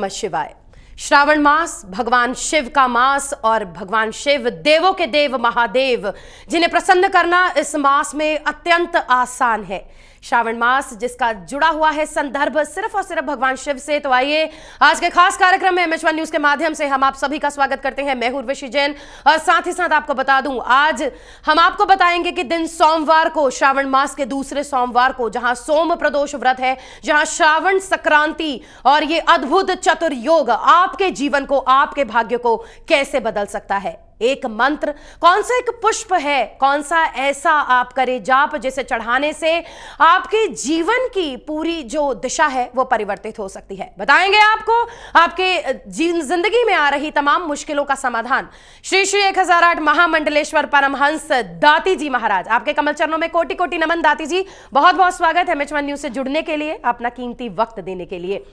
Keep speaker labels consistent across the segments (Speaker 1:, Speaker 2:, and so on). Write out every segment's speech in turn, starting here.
Speaker 1: नमः शिवाय। श्रावण मास भगवान शिव का मास और भगवान शिव देवों के देव महादेव जिन्हें प्रसन्न करना इस मास में अत्यंत आसान है। श्रावण मास जिसका जुड़ा हुआ है संदर्भ सिर्फ और सिर्फ भगवान शिव से। तो आइए आज के खास कार्यक्रम में MH1 न्यूज के माध्यम से हम आप सभी का स्वागत करते हैं। मैं हूं उर्वशी जैन और साथ ही साथ आपको बता दूं आज हम आपको बताएंगे कि दिन सोमवार को, श्रावण मास के दूसरे सोमवार को, जहां सोम प्रदोष व्रत है, जहां श्रावण संक्रांति और ये अद्भुत चतुर्योग आपके जीवन को, आपके भाग्य को कैसे बदल सकता है। एक मंत्र, कौन सा एक पुष्प है, कौन सा ऐसा आप करे जाप जिसे चढ़ाने से आपके जीवन की पूरी जो दिशा है वो परिवर्तित हो सकती है। बताएंगे आपको आपके जिंदगी में आ रही तमाम मुश्किलों का समाधान। श्री श्री 1008 महामंडलेश्वर परमहंस दाती जी महाराज, आपके कमल चरणों में कोटि कोटि नमन। दाती जी बहुत बहुत स्वागत है MH1 न्यूज से जुड़ने के लिए, अपना कीमती वक्त देने के लिए।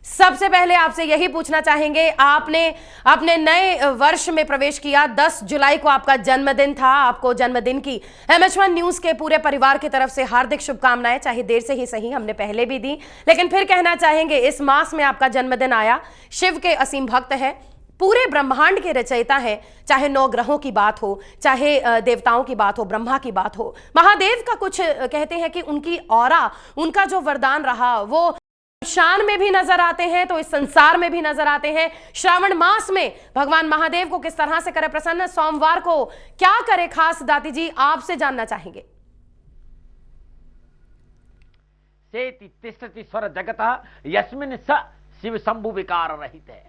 Speaker 1: सबसे पहले आपसे यही पूछना चाहेंगे, आपने अपने नए वर्ष में प्रवेश किया। 10 जुलाई को आपका जन्मदिन था। आपको जन्मदिन की MH1 न्यूज के पूरे परिवार की तरफ से हार्दिक शुभकामनाएं। चाहे देर से ही सही, हमने पहले भी दी, लेकिन फिर कहना चाहेंगे इस मास में आपका जन्मदिन आया। शिव के असीम भक्त है, पूरे ब्रह्मांड के रचयिता है। चाहे 9 ग्रहों की बात हो, चाहे देवताओं की बात हो, ब्रह्मा की बात हो, महादेव का कुछ कहते हैं कि उनकी ऑरा, उनका जो वरदान रहा वो शान में भी नजर आते हैं तो इस संसार में भी नजर आते हैं। श्रावण मास में भगवान महादेव को किस तरह से करे प्रसन्न, सोमवार को क्या करे खास, दाती जी आपसे जानना चाहेंगे।
Speaker 2: सेति तिष्ठति स्वर जगतः यस्मिन् स शिव शंभु विकार रहित है।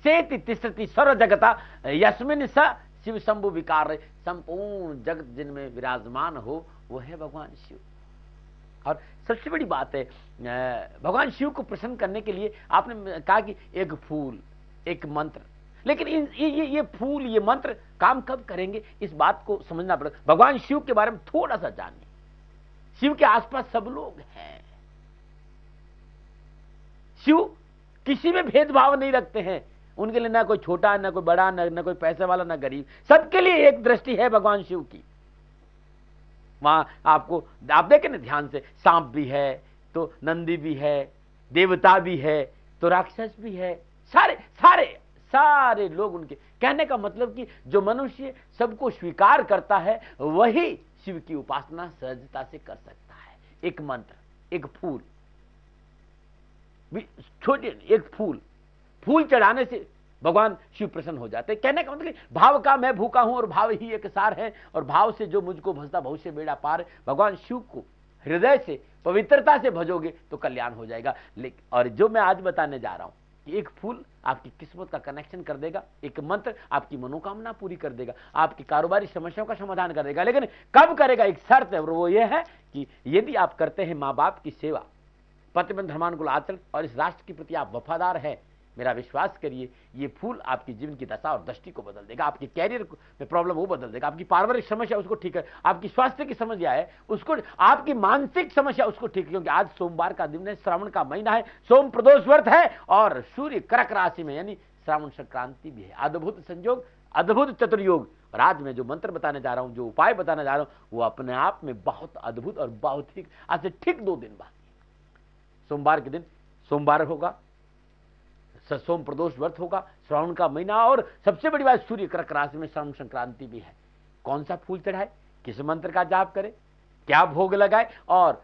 Speaker 2: सेति तिष्ठति स्वर जगतः यस्मिन् स शिव शंभु विकार रहित। संपूर्ण जगत जिनमें विराजमान हो वो है भगवान शिव। और सबसे बड़ी बात है, भगवान शिव को प्रसन्न करने के लिए आपने कहा कि एक फूल, एक मंत्र, लेकिन ये फूल, ये मंत्र काम कब करेंगे, इस बात को समझना पड़ेगा। भगवान शिव के बारे में थोड़ा सा जानिए। शिव के आसपास सब लोग हैं। शिव किसी में भेदभाव नहीं रखते हैं। उनके लिए ना कोई छोटा, ना कोई बड़ा, ना कोई पैसे वाला, ना गरीब, सबके लिए एक दृष्टि है भगवान शिव की। वहां आपको, आप देखें ना ध्यान से, सांप भी है तो नंदी भी है, देवता भी है तो राक्षस भी है, सारे सारे सारे लोग उनके। कहने का मतलब कि जो मनुष्य सबको स्वीकार करता है वही शिव की उपासना सहजता से कर सकता है। एक मंत्र, एक फूल, छोटे एक फूल चढ़ाने से भगवान शिव प्रसन्न हो जाते। कहने का मतलब भाव का मैं भूखा हूं और भाव ही एक सार है, और भाव से जो मुझको भजता भविष्य बेड़ा पार। भगवान शिव को हृदय से पवित्रता से भजोगे तो कल्याण हो जाएगा। लेकिन और जो मैं आज बताने जा रहा हूं कि एक फूल आपकी किस्मत का कनेक्शन कर देगा, एक मंत्र आपकी मनोकामना पूरी कर देगा, आपकी कारोबारी समस्याओं का समाधान कर देगा। लेकिन कब करेगा, एक शर्त है, और वो ये है कि यदि आप करते हैं माँ बाप की सेवा, पतिव्रत धर्मानुकूल आचरण और इस राष्ट्र के प्रति आप वफादार हैं, मेरा विश्वास करिए ये फूल आपकी जीवन की दशा और दृष्टि को बदल देगा। आपके कैरियर में प्रॉब्लम वो बदल देगा, आपकी पारिवारिक समस्या उसको ठीक है, आपकी स्वास्थ्य की समस्या है उसको, आपकी मानसिक समस्या उसको ठीक है। क्योंकि आज सोमवार का दिन है, श्रावण का महीना है, सोम प्रदोष व्रत है और सूर्य कर्क राशि में, यानी श्रावण संक्रांति भी है। अद्भुत संयोग, अद्भुत चतुर्योग। और आज मैं जो मंत्र बताने जा रहा हूं, जो उपाय बताने जा रहा हूं, वो अपने आप में बहुत अद्भुत और बहुत ही, आज से ठीक 2 दिन बाद सोमवार के दिन, सोमवार होगा, सोम प्रदोष व्रत होगा, श्रावण का महीना, और सबसे बड़ी बात सूर्य कर्क राशि में श्रावण संक्रांति भी है। कौन सा फूल चढ़ाए, किस मंत्र का जाप करे, क्या भोग लगाए, और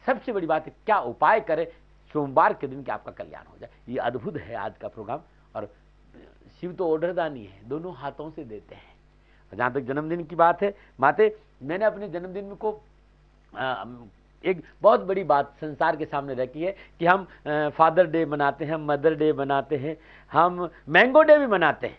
Speaker 2: सबसे बड़ी बात है क्या उपाय करे सोमवार के दिन कि आपका कल्याण हो जाए। ये अद्भुत है आज का प्रोग्राम। और शिव तो ओढ़रदानी है, दोनों हाथों से देते हैं। जहां तक जन्मदिन की बात है, माते, मैंने अपने जन्मदिन को एक बहुत बड़ी बात संसार के सामने रखी है कि हम फादर डे मनाते हैं, मदर डे मनाते हैं, हम मैंगो डे भी मनाते हैं,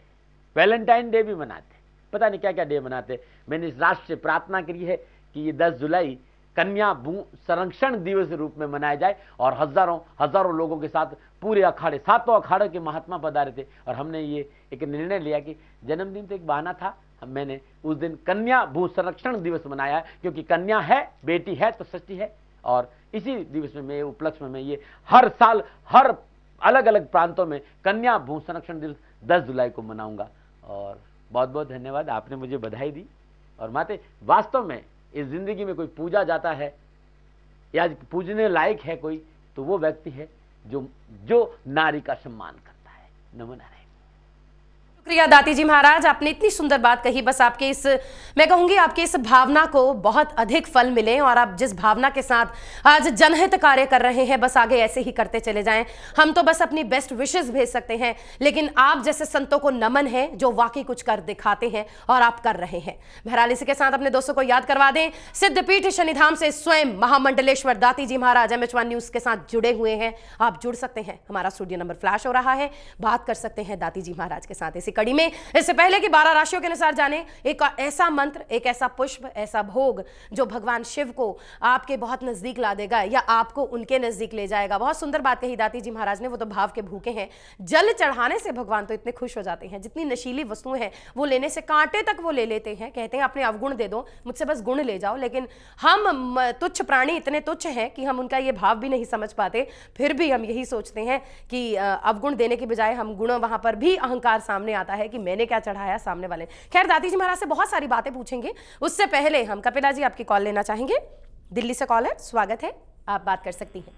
Speaker 2: वैलेंटाइन डे भी मनाते हैं, पता नहीं क्या क्या डे मनाते हैं। मैंने इस राष्ट्र से प्रार्थना करी है कि ये 10 जुलाई कन्या भ्रूण संरक्षण दिवस के रूप में मनाया जाए, और हजारों लोगों के साथ पूरे अखाड़े, 7 अखाड़े के महात्मा पधारे थे, और हमने ये एक निर्णय लिया कि जन्मदिन तो एक बहाना था, मैंने उस दिन कन्या भू संरक्षण दिवस मनाया, क्योंकि कन्या है, बेटी है तो सृष्टि है। और इसी दिवस में, मैं उपलक्ष्य में, मैं ये हर साल हर अलग अलग प्रांतों में कन्या भू संरक्षण दिवस 10 जुलाई को मनाऊंगा। और बहुत बहुत धन्यवाद, आपने मुझे बधाई दी। और माते, वास्तव में इस जिंदगी में कोई पूजा जाता है या पूजने लायक है कोई, तो वो व्यक्ति है जो नारी का सम्मान करता है। नमो नारायण।
Speaker 1: शुक्रिया दाती जी महाराज, आपने इतनी सुंदर बात कही। बस आपके इस, मैं कहूंगी आपके इस भावना को बहुत अधिक फल मिले और आप जिस भावना के साथ आज जनहित कार्य कर रहे हैं, बस आगे ऐसे ही करते चले जाएं। हम तो बस अपनी बेस्ट विशेस भेज सकते हैं, लेकिन आप जैसे संतों को नमन है जो वाकई कुछ कर दिखाते हैं और आप कर रहे हैं। बहरहाल इसी के साथ अपने दोस्तों को याद करवा दें, सिद्धपीठ शनिधाम से स्वयं महामंडलेश्वर दाती जी महाराज MH1 न्यूज के साथ जुड़े हुए हैं। आप जुड़ सकते हैं, हमारा स्टूडियो नंबर फ्लैश हो रहा है, बात कर सकते हैं दाती जी महाराज के साथ इसी कड़ी में। इससे पहले कि 12 राशियों के अनुसार जाने एक ऐसा मंत्र, एक ऐसा पुष्प, ऐसा भोग जो भगवान शिव को आपके बहुत नजदीक ला देगा या आपको उनके नजदीक ले जाएगा। बहुत सुंदर बात कही दाती जी महाराज ने, वो तो भाव के भूखे हैं। जल चढ़ाने से भगवान तो इतने खुश हो जाते हैं, जितनी नशीली वस्तुएं हैं वो लेने से कांटे तक वो ले लेते हैं। कहते हैं अपने अवगुण दे दो, मुझसे बस गुण ले जाओ। लेकिन हम तुच्छ प्राणी इतने तुच्छ हैं कि हम उनका ये भाव भी नहीं समझ पाते। फिर भी हम यही सोचते हैं कि अवगुण देने की बजाय हम गुण, वहां पर भी अहंकार सामने आता है कि मैंने क्या चढ़ाया सामने वाले। खैर दाती जी महाराज से बहुत सारी बातें पूछेंगे, उससे पहले हम कपिला जी आपकी कॉल लेना चाहेंगे। दिल्ली से कॉल है, स्वागत है, आप बात कर सकती हैं।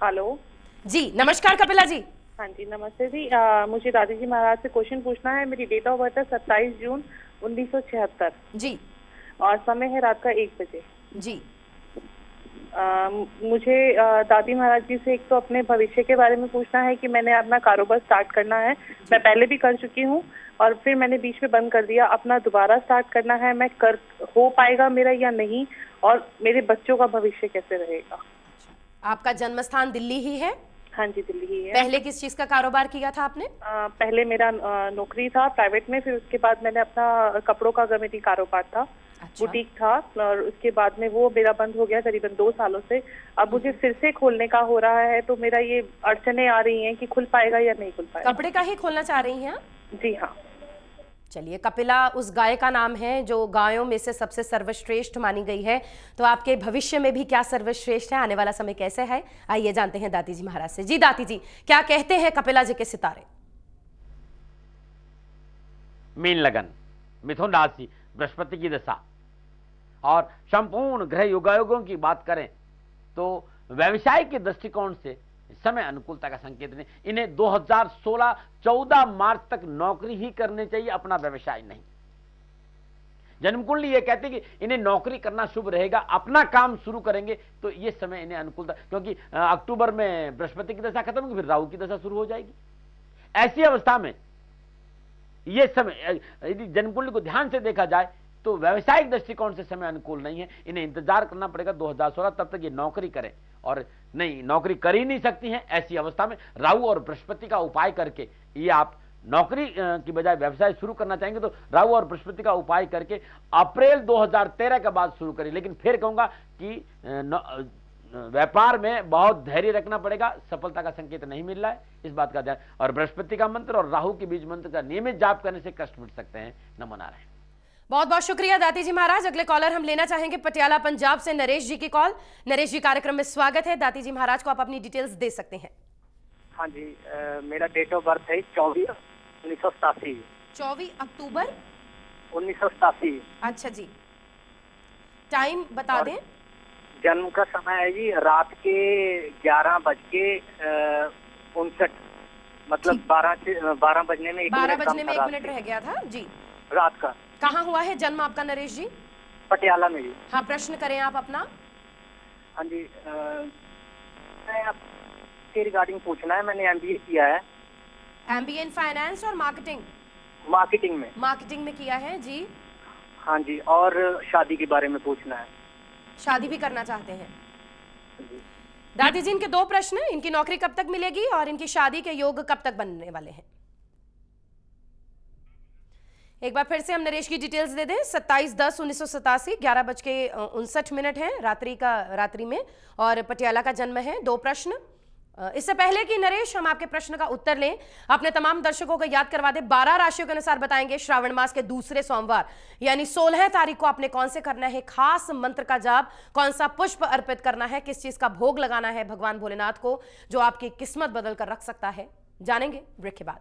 Speaker 3: हेलो
Speaker 1: जी नमस्कार कपिला जी।
Speaker 3: हाँ जी नमस्ते जी। मुझे दादी जी महाराज से क्वेश्चन पूछना है। मेरी डेट ऑफ बर्थ है 27 जून 1976
Speaker 1: जी
Speaker 3: और समय है रात का 1 बजे
Speaker 1: जी।
Speaker 3: मुझे दादी महाराज जी से एक तो अपने भविष्य के बारे में पूछना है कि मैंने अपना कारोबार स्टार्ट करना है। मैं पहले भी कर चुकी हूँ और फिर मैंने बीच में बंद कर दिया। अपना दोबारा स्टार्ट करना है, मैं कर हो पाएगा मेरा या नहीं, और मेरे बच्चों का भविष्य कैसे रहेगा।
Speaker 1: आपका जन्म स्थान दिल्ली ही है?
Speaker 3: हाँ जी दिल्ली ही है।
Speaker 1: पहले किस चीज का कारोबार किया था आपने?
Speaker 3: पहले मेरा नौकरी था प्राइवेट में, फिर उसके बाद मैंने अपना कपड़ों का गवर्नमेंट कारोबार था।
Speaker 1: अच्छा।
Speaker 3: बुटीक था और उसके बाद में वो मेरा बंद हो गया करीबन 2 सालों से। अब मुझे फिर से खोलने का हो रहा है, तो मेरा ये अड़चने आ रही हैं कि खुल पाएगा या नहीं खुल पाएगा।
Speaker 1: कपड़े का ही खोलना चाह रही हैं?
Speaker 3: जी हाँ।
Speaker 1: चलिए, कपिला उस गाय का नाम है जो गायों में से सबसे सर्वश्रेष्ठ मानी गई है। तो आपके भविष्य में भी क्या सर्वश्रेष्ठ है, आने वाला समय कैसे है, आइए जानते हैं दाती जी महाराज से। जी दाती जी, क्या कहते हैं कपिला जी के सितारे?
Speaker 2: मीन लगन, मिथुन राशि, बृहस्पति की दशा और संपूर्ण ग्रह युगायोगों की बात करें तो व्यवसाय के दृष्टिकोण से समय अनुकूलता का संकेत नहीं। इन्हें 2016-14 मार्च तक नौकरी ही करनी चाहिए, अपना व्यवसाय नहीं। जन्म कुंडली ये कहते हैं कि इन्हें नौकरी करना शुभ रहेगा, अपना काम शुरू करेंगे तो ये समय इन्हें अनुकूलता, क्योंकि अक्टूबर में बृहस्पति की दशा खत्म होगी, फिर राहु की दशा शुरू हो जाएगी। ऐसी अवस्था में ये समय यदि जन्म कुंडली को ध्यान से देखा जाए तो व्यवसायिक दृष्टिकोण से समय अनुकूल नहीं है। इन्हें इंतजार करना पड़ेगा 2016 तब तक ये नौकरी करें, और नहीं नौकरी कर ही नहीं सकती हैं। ऐसी अवस्था में राहु और बृहस्पति का उपाय करके ये आप नौकरी की बजाय व्यवसाय शुरू करना चाहेंगे तो राहु और बृहस्पति का उपाय करके अप्रैल 2013 के बाद शुरू करें। लेकिन फिर कहूंगा कि व्यापार में बहुत धैर्य रखना पड़ेगा, सफलता का संकेत नहीं मिल रहा है, इस बात का ध्यान। और बृहस्पति का मंत्र और राहु के बीज मंत्र का नियमित जाप करने से कष्ट मिट सकते हैं। नमो नारायण।
Speaker 1: बहुत बहुत शुक्रिया दाती जी महाराज। अगले कॉलर हम लेना चाहेंगे पटियाला पंजाब से नरेश जी की कॉल। नरेश जी, कार्यक्रम में स्वागत है। दाती जी महाराज को आप अपनी डिटेल्स दे सकते हैं।
Speaker 4: हाँ जी, मेरा डेट ऑफ बर्थ है 24/1987।
Speaker 1: 24 अक्टूबर
Speaker 4: 1987।
Speaker 1: अच्छा जी, टाइम बता दें।
Speaker 4: जन्म का समय है जी रात के 11:59, मतलब 12 बजने में 1
Speaker 1: मिनट रह गया था जी
Speaker 4: रात का।
Speaker 1: कहाँ हुआ है जन्म आपका नरेश जी?
Speaker 4: पटियाला में जी।
Speaker 1: हाँ, प्रश्न करें आप अपना।
Speaker 4: हाँ जी, मैं आपके रिगार्डिंग पूछना है। मैंने MBA किया है।
Speaker 1: MBA इन फाइनेंस और मार्केटिंग में किया है जी।
Speaker 4: हाँ जी, और शादी के बारे में पूछना है।
Speaker 1: शादी भी करना चाहते हैं दादी जी? इनके 2 प्रश्न, इनकी नौकरी कब तक मिलेगी और इनकी शादी के योग कब तक बनने वाले हैं? एक बार फिर से हम नरेश की डिटेल्स दे दें। 27/10/1987, 11:59 है रात्रि में, और पटियाला का जन्म है। 2 प्रश्न। इससे पहले कि नरेश हम आपके प्रश्न का उत्तर लें, अपने तमाम दर्शकों को याद करवा दें, 12 राशियों के अनुसार बताएंगे श्रावण मास के दूसरे सोमवार यानी 16 तारीख को आपने कौन से करना है खास मंत्र का जाप, कौन सा पुष्प अर्पित करना है, किस चीज का भोग लगाना है भगवान भोलेनाथ को जो आपकी किस्मत बदल कर रख सकता है। जानेंगे ब्रेक के बाद।